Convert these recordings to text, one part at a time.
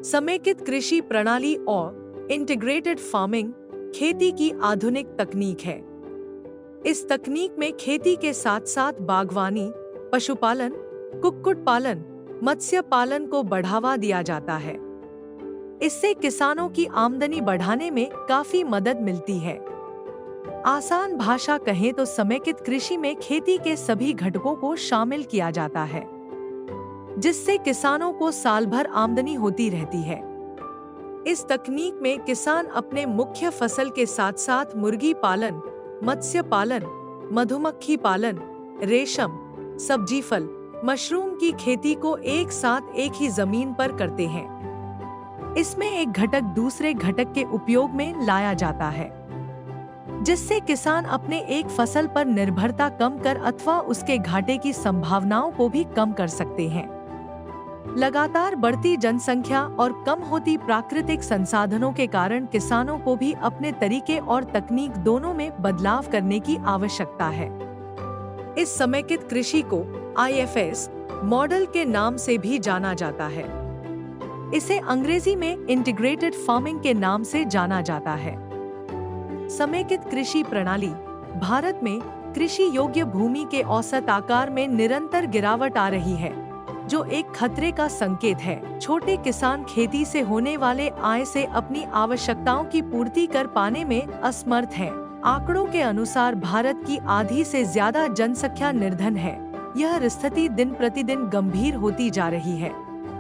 समेकित कृषि प्रणाली और इंटीग्रेटेड फार्मिंग खेती की आधुनिक तकनीक है। इस तकनीक में खेती के साथ साथ बागवानी, पशुपालन, कुक्कुट पालन, मत्स्य पालन को बढ़ावा दिया जाता है। इससे किसानों की आमदनी बढ़ाने में काफी मदद मिलती है। आसान भाषा कहें तो समेकित कृषि में खेती के सभी घटकों को शामिल किया जाता है, जिससे किसानों को साल भर आमदनी होती रहती है। इस तकनीक में किसान अपने मुख्य फसल के साथ साथ मुर्गी पालन, मत्स्य पालन, मधुमक्खी पालन, रेशम, सब्जी फल, मशरूम की खेती को एक साथ एक ही जमीन पर करते हैं। इसमें एक घटक दूसरे घटक के उपयोग में लाया जाता है, जिससे किसान अपने एक फसल पर निर्भरता कम कर अथवा उसके घाटे की संभावनाओं को भी कम कर सकते हैं। लगातार बढ़ती जनसंख्या और कम होती प्राकृतिक संसाधनों के कारण किसानों को भी अपने तरीके और तकनीक दोनों में बदलाव करने की आवश्यकता है। इस समेकित कृषि को IFS मॉडल के नाम से भी जाना जाता है। इसे अंग्रेजी में इंटीग्रेटेड फार्मिंग के नाम से जाना जाता है। समेकित कृषि प्रणाली भारत में कृषि योग्य भूमि के औसत आकार में निरंतर गिरावट आ रही है, जो एक खतरे का संकेत है। छोटे किसान खेती से होने वाले आय से अपनी आवश्यकताओं की पूर्ति कर पाने में असमर्थ हैं। आंकड़ों के अनुसार भारत की आधी से ज्यादा जनसंख्या निर्धन है। यह स्थिति दिन प्रतिदिन गंभीर होती जा रही है,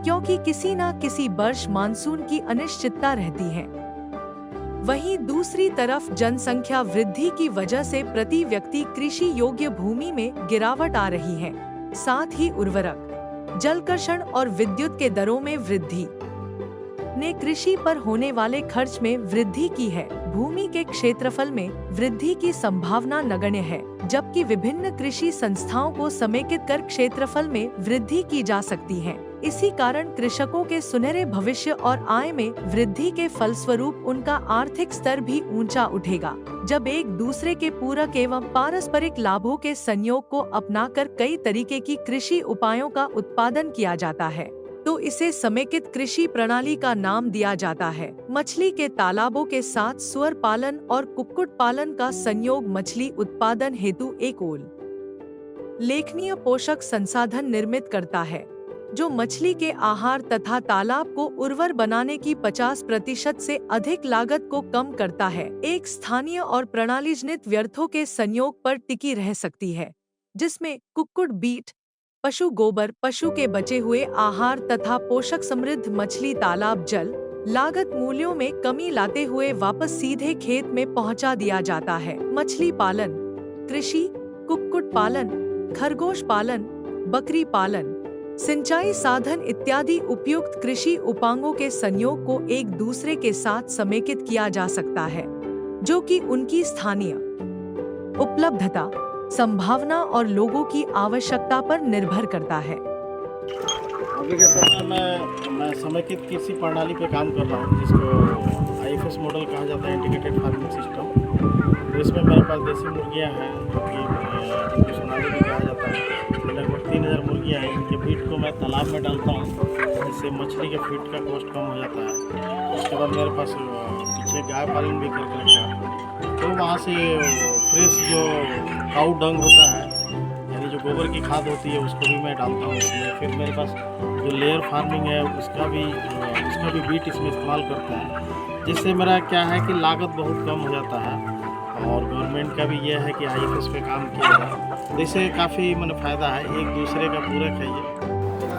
क्योंकि किसी न किसी वर्ष मानसून की अनिश्चितता रहती है। वहीं दूसरी तरफ जनसंख्या वृद्धि की वजह से प्रति व्यक्ति कृषि योग्य भूमि में गिरावट आ रही है। साथ ही उर्वरक, जलकर्षण और विद्युत के दरों में वृद्धि ने कृषि पर होने वाले खर्च में वृद्धि की है। भूमि के क्षेत्रफल में वृद्धि की संभावना नगण्य है, जबकि विभिन्न कृषि संस्थाओं को समेकित कर क्षेत्रफल में वृद्धि की जा सकती है। इसी कारण कृषकों के सुनहरे भविष्य और आय में वृद्धि के फलस्वरूप उनका आर्थिक स्तर भी ऊंचा उठेगा। जब एक दूसरे के पूरक एवं पारस्परिक लाभों के संयोग को अपनाकर कई तरीके की कृषि उपायों का उत्पादन किया जाता है, तो इसे समेकित कृषि प्रणाली का नाम दिया जाता है। मछली के तालाबों के साथ सुअर पालन और कुक्कुट पालन का संयोग मछली उत्पादन हेतु एक उल्लेखनीय पोषक संसाधन निर्मित करता है, जो मछली के आहार तथा तालाब को उर्वर बनाने की 50% से अधिक लागत को कम करता है। एक स्थानीय और प्रणालीजनित व्यर्थों के संयोग पर टिकी रह सकती है, जिसमें कुक्कुट बीट, पशु गोबर, पशु के बचे हुए आहार तथा पोषक समृद्ध मछली तालाब जल लागत मूल्यों में कमी लाते हुए वापस सीधे खेत में पहुंचा दिया जाता है। मछली पालन, कृषि, कुक्कुट पालन, खरगोश पालन, बकरी पालन, सिंचाई साधन इत्यादि उपयुक्त कृषि उपांगों के संयोग को एक दूसरे के साथ समेकित किया जा सकता है, जो कि उनकी स्थानीय उपलब्धता, संभावना और लोगों की आवश्यकता पर निर्भर करता है। अभी के समय में मैं समेकित कृषि प्रणाली पे काम कर रहा हूँ, जिसको IFS मॉडल कहा जाता है, इंटीग्रेटेड फार्मिंग सिस्टम। तो इसमें मेरे पास देसी मुर्गियाँ हैं, जो कि जिनको सोनाली भी कहा जाता है। लगभग 3000 मुर्गियाँ हैं। इनके फीड को मैं तालाब में डालता हूँ, जिससे मछली के फीड का कॉस्ट कम हो जाता है। उसके बाद मेरे पास पीछे गाय पालन भी करके रखा है, तो वहाँ से फ्रेश जो काऊ डंग होता है, यानी जो गोबर की खाद होती है, उसको भी मैं डालता हूँ इसमें। फिर मेरे पास जो लेयर फार्मिंग है, उसका भी बीट इसमें इस्तेमाल करता है, जिससे मेरा क्या है कि लागत बहुत कम हो जाता है। और गवर्नमेंट का भी यह है कि IFS पे काम किया है, इससे काफ़ी फ़ायदा है, एक दूसरे का पूरक है ये।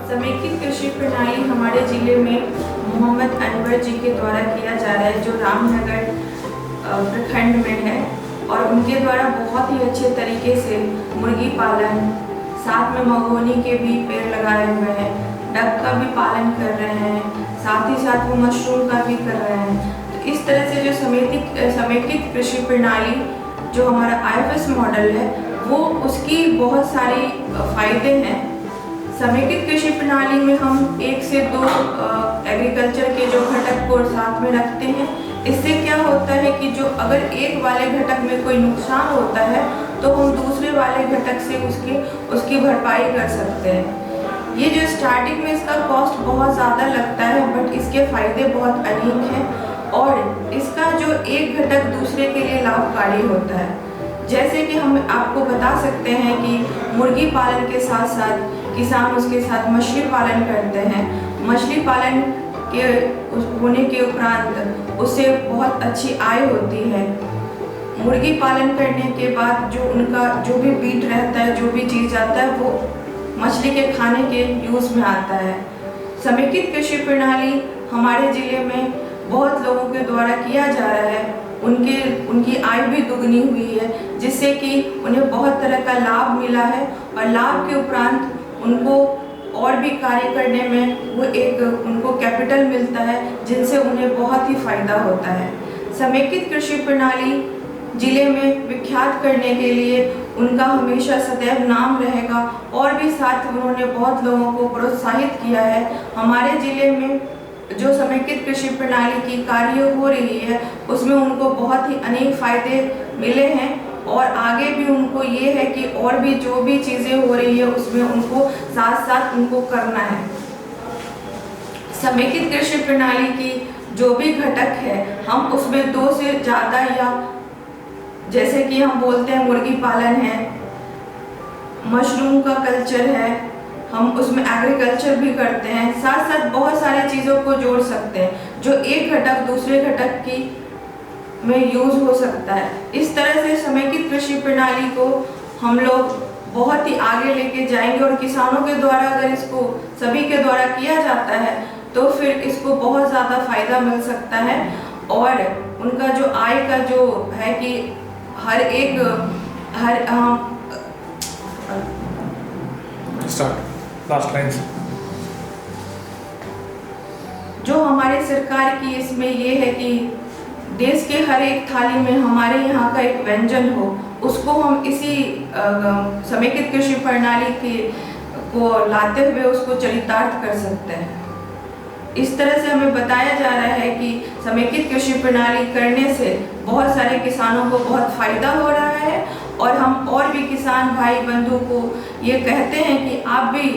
समेकित कृषि प्रणाली हमारे जिले में मोहम्मद अनवर जी के द्वारा किया जा रहा है, जो रामनगर प्रखंड में है, और उनके द्वारा बहुत ही अच्छे तरीके से मुर्गी पालन, साथ में मगोनी के भी पेड़ लगाए हुए हैं, डक का भी पालन कर रहे हैं, साथ ही साथ वो मशरूम का भी कर रहे हैं। तो इस तरह से जो समेकित कृषि प्रणाली जो हमारा IFS मॉडल है, वो उसकी बहुत सारी फायदे हैं। समेकित कृषि प्रणाली में हम 1 से 2 एग्रीकल्चर के जो घटक को साथ में रखते हैं। इससे क्या होता है कि जो अगर एक वाले घटक में कोई नुकसान होता है, तो हम दूसरे वाले घटक से उसकी भरपाई कर सकते हैं। ये जो स्टार्टिंग में इसका कॉस्ट बहुत ज़्यादा लगता है, बट इसके फ़ायदे बहुत अनेक हैं और इसका जो एक घटक दूसरे के लिए लाभकारी होता है। जैसे कि हम आपको बता सकते हैं कि मुर्गी पालन के साथ साथ किसान उसके साथ मछली पालन करते हैं। मछली पालन के होने के उपरांत उससे बहुत अच्छी आय होती है। मुर्गी पालन करने के बाद जो उनका जो भी बीट रहता है, जो भी चीज़ आता है, वो मछली के खाने के यूज़ में आता है। समेकित कृषि प्रणाली हमारे ज़िले में बहुत लोगों के द्वारा किया जा रहा है। उनकी आय भी दुगनी हुई है, जिससे कि उन्हें बहुत तरह का लाभ मिला है और लाभ के उपरांत उनको और भी कार्य करने में वो एक उनको कैपिटल मिलता है, जिनसे उन्हें बहुत ही फ़ायदा होता है। समेकित कृषि प्रणाली जिले में विख्यात करने के लिए उनका हमेशा सदैव नाम रहेगा और भी साथ उन्होंने बहुत लोगों को प्रोत्साहित किया है। हमारे ज़िले में जो समेकित कृषि प्रणाली की कार्य हो रही है उसमें उनको बहुत ही अनेक फ़ायदे मिले हैं और आगे भी उनको ये है कि और भी जो भी चीज़ें हो रही है उसमें उनको साथ साथ उनको करना है। समेकित कृषि प्रणाली की जो भी घटक है हम उसमें 2 से ज़्यादा या जैसे कि हम बोलते हैं मुर्गी पालन है, मशरूम का कल्चर है, हम उसमें एग्रीकल्चर भी करते हैं, साथ साथ बहुत सारी चीज़ों को जोड़ सकते हैं जो एक घटक दूसरे घटक की में यूज़ हो सकता है। इस तरह से समेकित कृषि प्रणाली को हम लोग बहुत ही आगे लेके जाएंगे और किसानों के द्वारा अगर इसको सभी के द्वारा किया जाता है तो फिर इसको बहुत ज़्यादा फ़ायदा मिल सकता है और उनका जो आय का जो है कि लास्ट लाइन जो हमारी सरकार की इसमें ये है कि देश के हर एक थाली में हमारे यहाँ का एक व्यंजन हो, उसको हम इसी समेकित कृषि प्रणाली को लाते हुए उसको चरितार्थ कर सकते हैं। इस तरह से हमें बताया जा रहा है कि समेकित कृषि प्रणाली करने से बहुत सारे किसानों को बहुत फ़ायदा हो रहा है और हम और भी किसान भाई बंधु को ये कहते हैं कि आप भी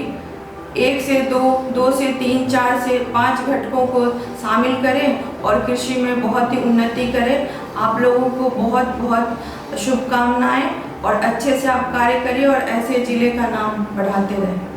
1 से 2, 2 से 3, 4 से 5 घटकों को शामिल करें और कृषि में बहुत ही उन्नति करें। आप लोगों को बहुत बहुत शुभकामनाएं और अच्छे से आप कार्य करें और ऐसे ज़िले का नाम बढ़ाते रहें।